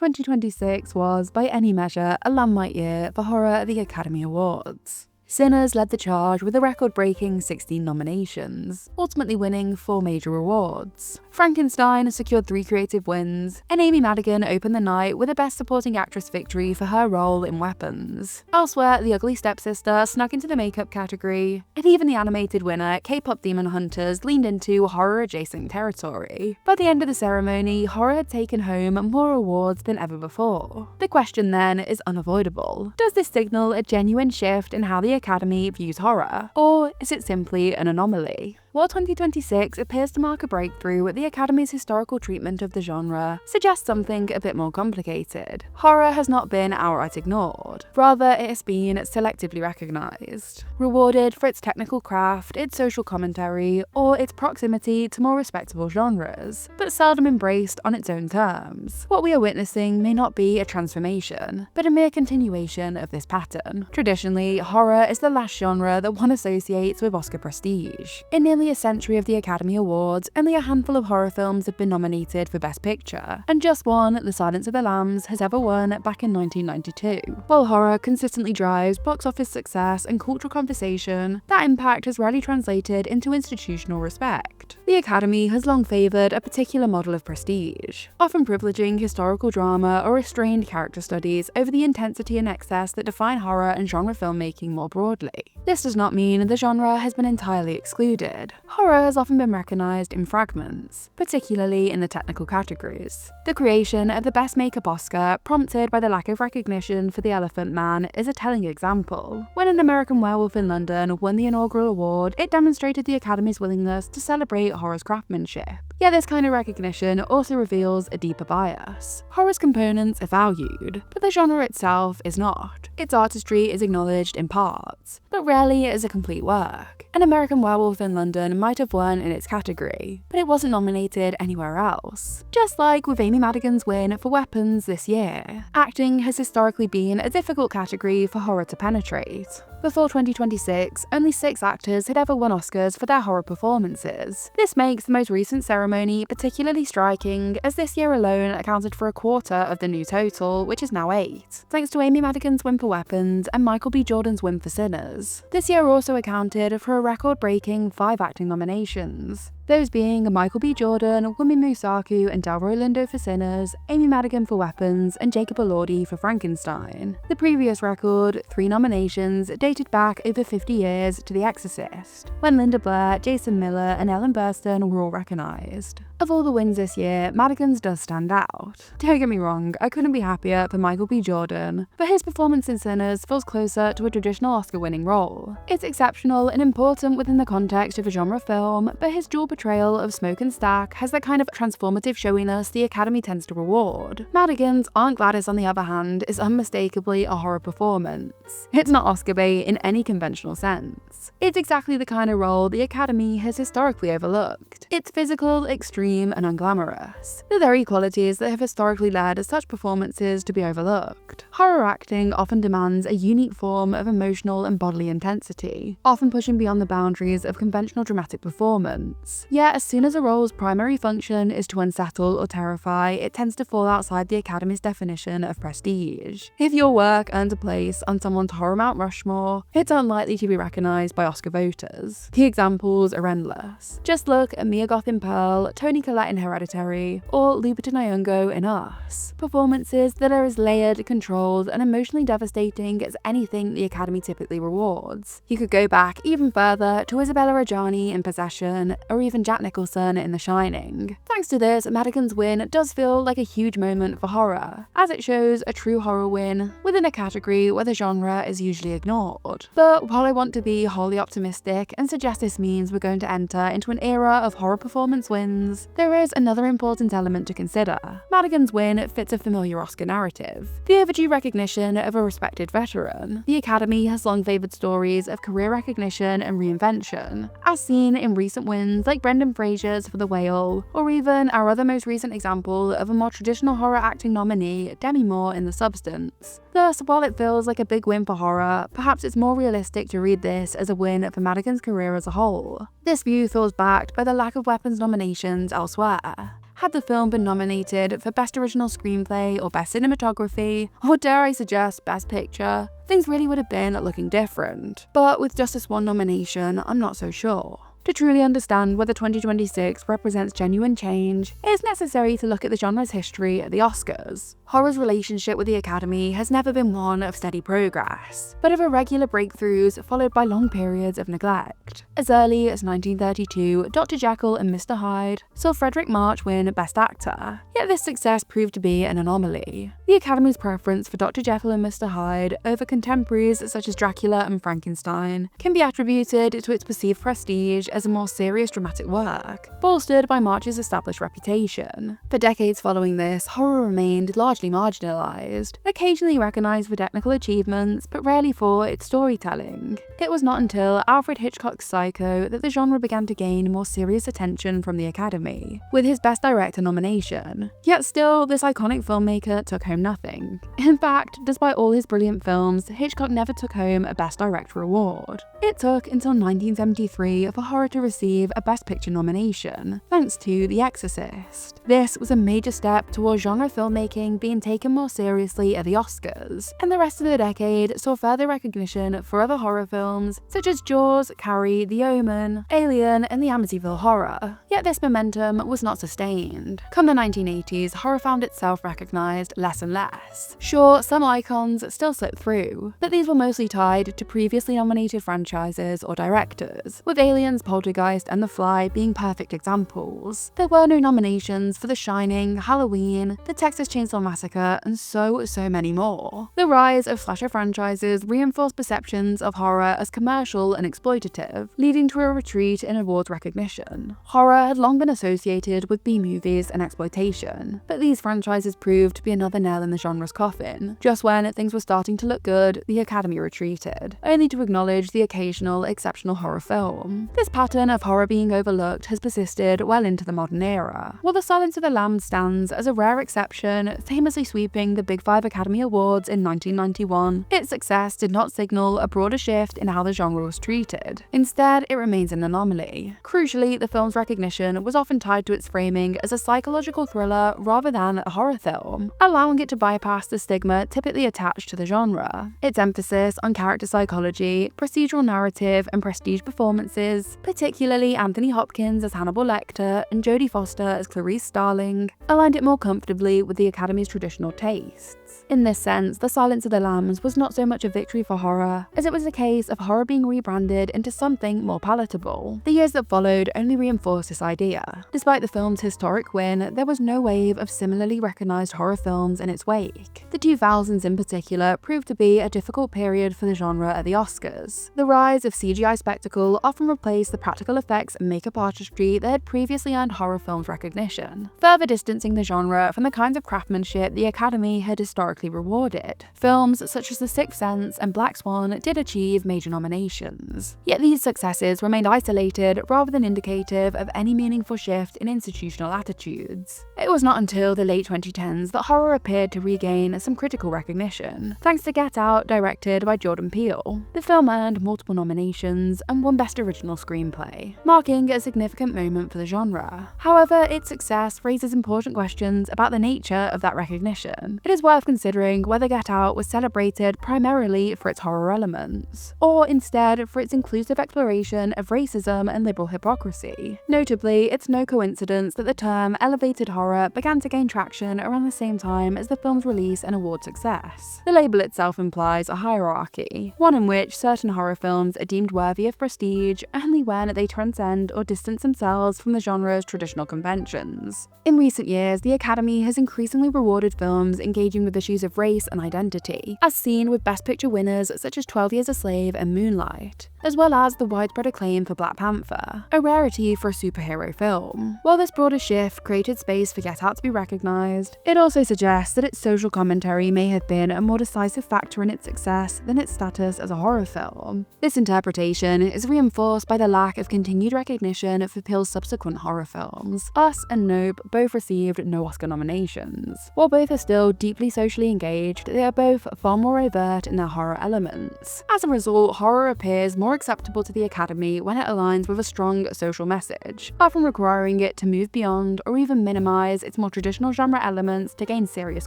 2026 was, by any measure, a landmark year for horror at the Academy Awards. Sinners led the charge with a record-breaking 16 nominations, ultimately winning 4 major awards. Frankenstein secured 3 creative wins, and Amy Madigan opened the night with a Best Supporting Actress victory for her role in Weapons. Elsewhere, The Ugly Stepsister snuck into the makeup category, and even the animated winner, K-pop Demon Hunters, leaned into horror-adjacent territory. By the end of the ceremony, horror had taken home more awards than ever before. The question then is unavoidable. Does this signal a genuine shift in how the Academy views horror, or is it simply an anomaly? While 2026 appears to mark a breakthrough, the Academy's historical treatment of the genre suggests something a bit more complicated. Horror has not been outright ignored. Rather, it has been selectively recognised, rewarded for its technical craft, its social commentary, or its proximity to more respectable genres, but seldom embraced on its own terms. What we are witnessing may not be a transformation, but a mere continuation of this pattern. Traditionally, horror is the last genre that one associates with Oscar prestige. In nearly a century of the Academy Awards, only a handful of horror films have been nominated for Best Picture, and just one, The Silence of the Lambs, has ever won back in 1992. While horror consistently drives box office success and cultural conversation, that impact has rarely translated into institutional respect. The Academy has long favoured a particular model of prestige, often privileging historical drama or restrained character studies over the intensity and excess that define horror and genre filmmaking more broadly. This does not mean the genre has been entirely excluded. Horror has often been recognised in fragments, particularly in the technical categories. The creation of the Best Makeup Oscar, prompted by the lack of recognition for The Elephant Man, is a telling example. When An American Werewolf in London won the inaugural award, it demonstrated the Academy's willingness to celebrate horror's craftsmanship. Yet this kind of recognition also reveals a deeper bias. Horror's components are valued, but the genre itself is not. Its artistry is acknowledged in parts, but rarely as a complete work. An American Werewolf in London might have won in its category, but it wasn't nominated anywhere else. Just like with Amy Madigan's win for Weapons this year, acting has historically been a difficult category for horror to penetrate. Before 2026, only 6 actors had ever won Oscars for their horror performances. This makes the most recent ceremony particularly striking, as this year alone accounted for a quarter of the new total, which is now 8, thanks to Amy Madigan's win for Weapons and Michael B. Jordan's win for Sinners. This year also accounted for a record-breaking 5 acting nominations, those being Michael B. Jordan, Wunmi Mosaku and Delroy Lindo for Sinners, Amy Madigan for Weapons, and Jacob Elordi for Frankenstein. The previous record, 3 nominations, dated back over 50 years to The Exorcist, when Linda Blair, Jason Miller, and Ellen Burstyn were all recognised. Of all the wins this year, Madigan's does stand out. Don't get me wrong, I couldn't be happier for Michael B. Jordan, but his performance in Sinners feels closer to a traditional Oscar-winning role. It's exceptional and important within the context of a genre film, but his dual portrayal of Smoke and Stack has that kind of transformative showiness the Academy tends to reward. Madigan's Aunt Gladys, on the other hand, is unmistakably a horror performance. It's not Oscar bait in any conventional sense. It's exactly the kind of role the Academy has historically overlooked. It's physical, extreme, and unglamorous, the very qualities that have historically led such performances to be overlooked. Horror acting often demands a unique form of emotional and bodily intensity, often pushing beyond the boundaries of conventional dramatic performance. Yet, as soon as a role's primary function is to unsettle or terrify, it tends to fall outside the Academy's definition of prestige. If your work earned a place on someone's horror Mount Rushmore, it's unlikely to be recognised by Oscar voters. The examples are endless. Just look at Mia Goth in Pearl, Toni Collette in Hereditary, or Lupita Nyong'o in Us. Performances that are as layered, controlled, and emotionally devastating as anything the Academy typically rewards. You could go back even further to Isabella Adjani in Possession, or even Jack Nicholson in The Shining. Thanks to this, Madigan's win does feel like a huge moment for horror, as it shows a true horror win within a category where the genre is usually ignored. But while I want to be wholly optimistic and suggest this means we're going to enter into an era of horror performance wins, there is another important element to consider. Madigan's win fits a familiar Oscar narrative, the overdue recognition of a respected veteran. The Academy has long favoured stories of career recognition and reinvention, as seen in recent wins like Brendan Fraser's for The Whale, or even our other most recent example of a more traditional horror acting nominee, Demi Moore in The Substance. Thus, while it feels like a big win for horror, perhaps it's more realistic to read this as a win for Madigan's career as a whole. This view feels backed by the lack of Weapons nominations elsewhere. had the film been nominated for Best Original Screenplay or Best Cinematography, or dare I suggest Best Picture, things really would have been looking different. But with just this one nomination, I'm not so sure. To truly understand whether 2026 represents genuine change, it is necessary to look at the genre's history at the Oscars. Horror's relationship with the Academy has never been one of steady progress, but of irregular breakthroughs followed by long periods of neglect. As early as 1932, Dr. Jekyll and Mr. Hyde saw Frederick March win Best Actor, yet this success proved to be an anomaly. The Academy's preference for Dr. Jekyll and Mr. Hyde over contemporaries such as Dracula and Frankenstein can be attributed to its perceived prestige as a more serious dramatic work, bolstered by March's established reputation. For decades following this, horror remained largely marginalized, occasionally recognized for technical achievements, but rarely for its storytelling. It was not until Alfred Hitchcock's Psycho that the genre began to gain more serious attention from the Academy, with his Best Director nomination. Yet still, this iconic filmmaker took home nothing. In fact, despite all his brilliant films, Hitchcock never took home a Best Director award. It took until 1973 for horror to receive a Best Picture nomination, thanks to The Exorcist. This was a major step towards genre filmmaking being taken more seriously at the Oscars, and the rest of the decade saw further recognition for other horror films such as Jaws, Carrie, The Omen, Alien, and the Amityville Horror. Yet this momentum was not sustained. Come the 1980s, horror found itself recognized less and less. Sure, some icons still slipped through, but these were mostly tied to previously nominated franchises or directors, with Aliens, Poltergeist, and The Fly being perfect examples. There were no nominations for The Shining, Halloween, The Texas Chainsaw Massacre, and so many more. The rise of slasher franchises reinforced perceptions of horror as commercial and exploitative, leading to a retreat in awards recognition. Horror had long been associated with B-movies and exploitation, but these franchises proved to be another nail in the genre's coffin. Just when things were starting to look good, the Academy retreated, only to acknowledge the occasional exceptional horror film. This pattern of horror being overlooked has persisted well into the modern era. While The Silence of the Lambs stands as a rare exception, famously sweeping the Big Five Academy Awards in 1991, its success did not signal a broader shift in how the genre was treated. Instead, it remains an anomaly. Crucially, the film's recognition was often tied to its framing as a psychological thriller rather than a horror film, allowing it to bypass the stigma typically attached to the genre. Its emphasis on character psychology, procedural narrative, and prestige performances, particularly Anthony Hopkins as Hannibal Lecter and Jodie Foster as Clarice Starling, aligned it more comfortably with the Academy's traditional tastes. In this sense, The Silence of the Lambs was not so much a victory for horror, as it was a case of horror being rebranded into something more palatable. The years that followed only reinforced this idea. Despite the film's historic win, there was no wave of similarly recognized horror films in its wake. The 2000s in particular proved to be a difficult period for the genre at the Oscars. The rise of CGI spectacle often replaced the practical effects and makeup artistry that had previously earned horror films recognition, further distancing the genre from the kinds of craftsmanship the Academy had historically rewarded. Films such as The Sixth Sense and Black Swan did achieve major nominations. Yet these successes remained isolated rather than indicative of any meaningful shift in institutional attitudes. It was not until the late 2010s that horror appeared to regain some critical recognition, thanks to Get Out, directed by Jordan Peele. The film earned multiple nominations and won Best Original Screenplay, marking a significant moment for the genre. However, its success raises important questions about the nature of that recognition. It is worth considering whether Get Out was celebrated primarily for its horror elements, or instead for its inclusive exploration of racism and liberal hypocrisy. Notably, it's no coincidence that the term elevated horror began to gain traction around the same time as the film's release and award success. The label itself implies a hierarchy, one in which certain horror films are deemed worthy of prestige only when they transcend or distance themselves from the genre's traditional conventions. In recent years, the Academy has increasingly rewarded films engaging with issues of race and identity, as seen with Best Picture winners such as 12 Years a Slave and Moonlight, as well as the widespread acclaim for Black Panther, a rarity for a superhero film. While this broader shift created space for Get Out to be recognized, it also suggests that its social commentary may have been a more decisive factor in its success than its status as a horror film. This interpretation is reinforced by the lack of continued recognition for Peele's subsequent horror films. Us and Nope both received no Oscar nominations. While both are still deeply socially engaged, they are both far more overt in their horror elements. As a result, horror appears more more acceptable to the Academy when it aligns with a strong social message, often requiring it to move beyond or even minimize its more traditional genre elements to gain serious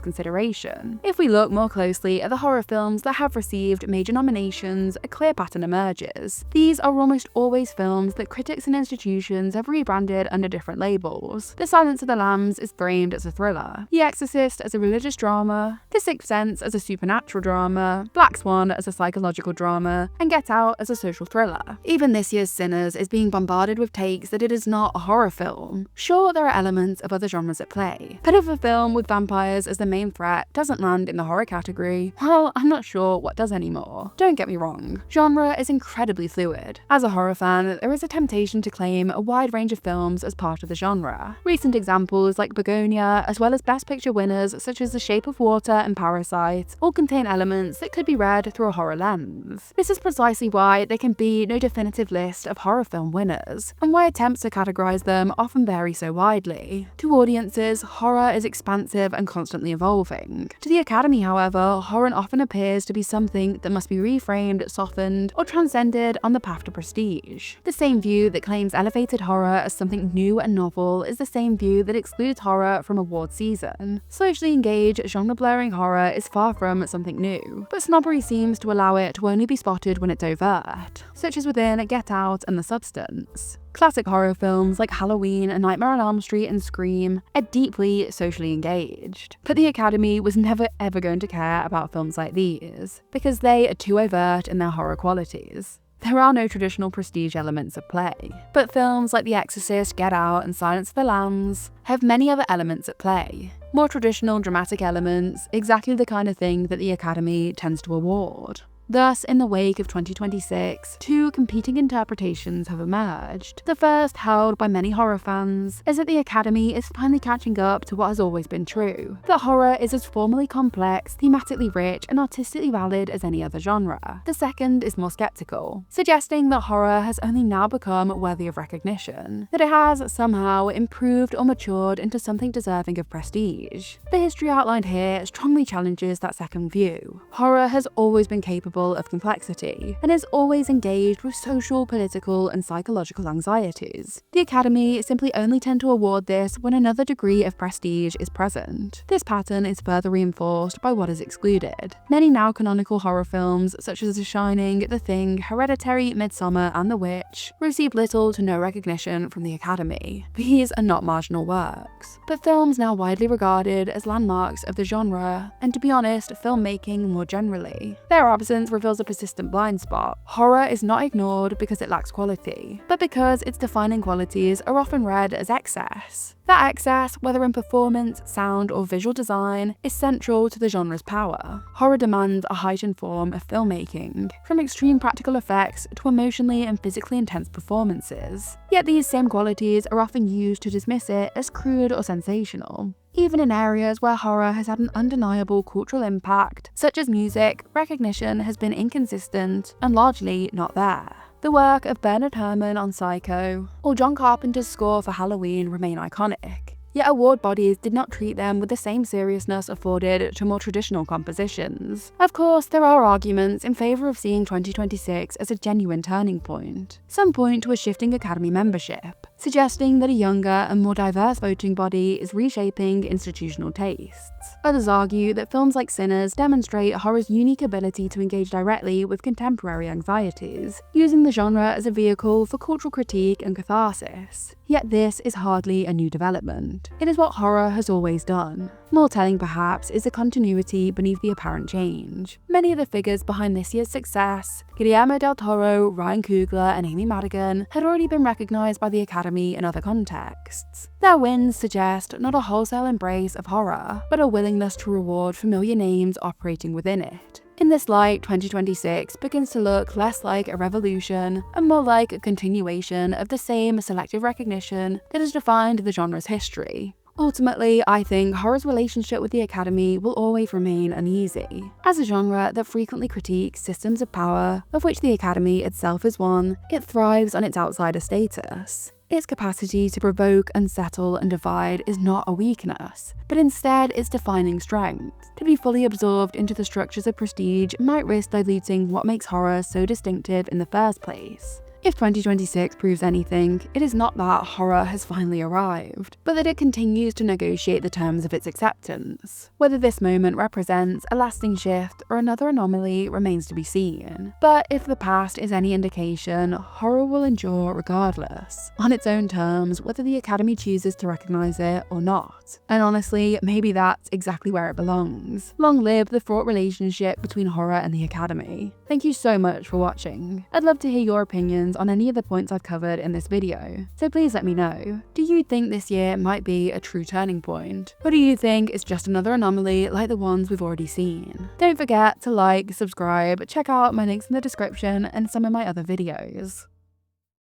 consideration. If we look more closely at the horror films that have received major nominations, a clear pattern emerges. These are almost always films that critics and institutions have rebranded under different labels. The Silence of the Lambs is framed as a thriller, The Exorcist as a religious drama, The Sixth Sense as a supernatural drama, Black Swan as a psychological drama, and Get Out as a social thriller. Even this year's Sinners is being bombarded with takes that it is not a horror film. Sure, there are elements of other genres at play, but if a film with vampires as the main threat doesn't land in the horror category, well, I'm not sure what does anymore. Don't get me wrong, genre is incredibly fluid. As a horror fan, there is a temptation to claim a wide range of films as part of the genre. Recent examples like Begonia, as well as Best Picture winners such as The Shape of Water and Parasite, all contain elements that could be read through a horror lens. This is precisely why there can be no definitive list of horror film winners, and why attempts to categorize them often vary so widely. To audiences, horror is expansive and constantly evolving. To the Academy, however, horror often appears to be something that must be reframed, softened, or transcended on the path to prestige. The same view that claims elevated horror as something new and novel is the same view that excludes horror from award season. Socially engaged, genre-blurring horror is far from something new, but snobbery seems to allow it to only be spotted when it's overt, such as within Get Out and The Substance. Classic horror films like Halloween, A Nightmare on Elm Street, and Scream are deeply socially engaged, but the Academy was never ever going to care about films like these, because they are too overt in their horror qualities. There are no traditional prestige elements at play, but films like The Exorcist, Get Out, and Silence of the Lambs have many other elements at play. More traditional dramatic elements, exactly the kind of thing that the Academy tends to award. Thus, in the wake of 2026, two competing interpretations have emerged. The first, held by many horror fans, is that the Academy is finally catching up to what has always been true, that horror is as formally complex, thematically rich, and artistically valid as any other genre. The second is more skeptical, suggesting that horror has only now become worthy of recognition, that it has somehow improved or matured into something deserving of prestige. The history outlined here strongly challenges that second view. Horror has always been capable of complexity, and is always engaged with social, political, and psychological anxieties. The Academy simply only tend to award this when another degree of prestige is present. This pattern is further reinforced by what is excluded. Many now canonical horror films, such as The Shining, The Thing, Hereditary, Midsommar, and The Witch, receive little to no recognition from the Academy. These are not marginal works, but films now widely regarded as landmarks of the genre, and to be honest, filmmaking more generally. Their absence reveals a persistent blind spot. Horror is not ignored because it lacks quality, but because its defining qualities are often read as excess. That excess, whether in performance, sound, or visual design, is central to the genre's power. Horror demands a heightened form of filmmaking, from extreme practical effects to emotionally and physically intense performances. Yet these same qualities are often used to dismiss it as crude or sensational. Even in areas where horror has had an undeniable cultural impact, such as music, recognition has been inconsistent and largely not there. The work of Bernard Herrmann on Psycho, or John Carpenter's score for Halloween remain iconic. Yet award bodies did not treat them with the same seriousness afforded to more traditional compositions. Of course, there are arguments in favour of seeing 2026 as a genuine turning point. Some point to a shifting Academy membership, suggesting that a younger and more diverse voting body is reshaping institutional tastes. Others argue that films like Sinners demonstrate horror's unique ability to engage directly with contemporary anxieties, using the genre as a vehicle for cultural critique and catharsis. Yet this is hardly a new development. It is what horror has always done. More telling, perhaps, is the continuity beneath the apparent change. Many of the figures behind this year's success, Guillermo del Toro, Ryan Coogler, and Amy Madigan, had already been recognised by the Academy in other contexts. Their wins suggest not a wholesale embrace of horror, but a willingness to reward familiar names operating within it. In this light, 2026 begins to look less like a revolution and more like a continuation of the same selective recognition that has defined the genre's history. Ultimately, I think horror's relationship with the Academy will always remain uneasy. As a genre that frequently critiques systems of power, of which the Academy itself is one, it thrives on its outsider status. Its capacity to provoke, unsettle, and divide is not a weakness, but instead its defining strength. To be fully absorbed into the structures of prestige might risk diluting what makes horror so distinctive in the first place. If 2026 proves anything, it is not that horror has finally arrived, but that it continues to negotiate the terms of its acceptance. Whether this moment represents a lasting shift or another anomaly remains to be seen. But if the past is any indication, horror will endure regardless, on its own terms, whether the Academy chooses to recognize it or not. And honestly, maybe that's exactly where it belongs. Long live the fraught relationship between horror and the Academy. Thank you so much for watching. I'd love to hear your opinions on any of the points I've covered in this video, so please let me know. Do you think this year might be a true turning point? Or do you think it's just another anomaly like the ones we've already seen? Don't forget to like, subscribe, check out my links in the description and some of my other videos.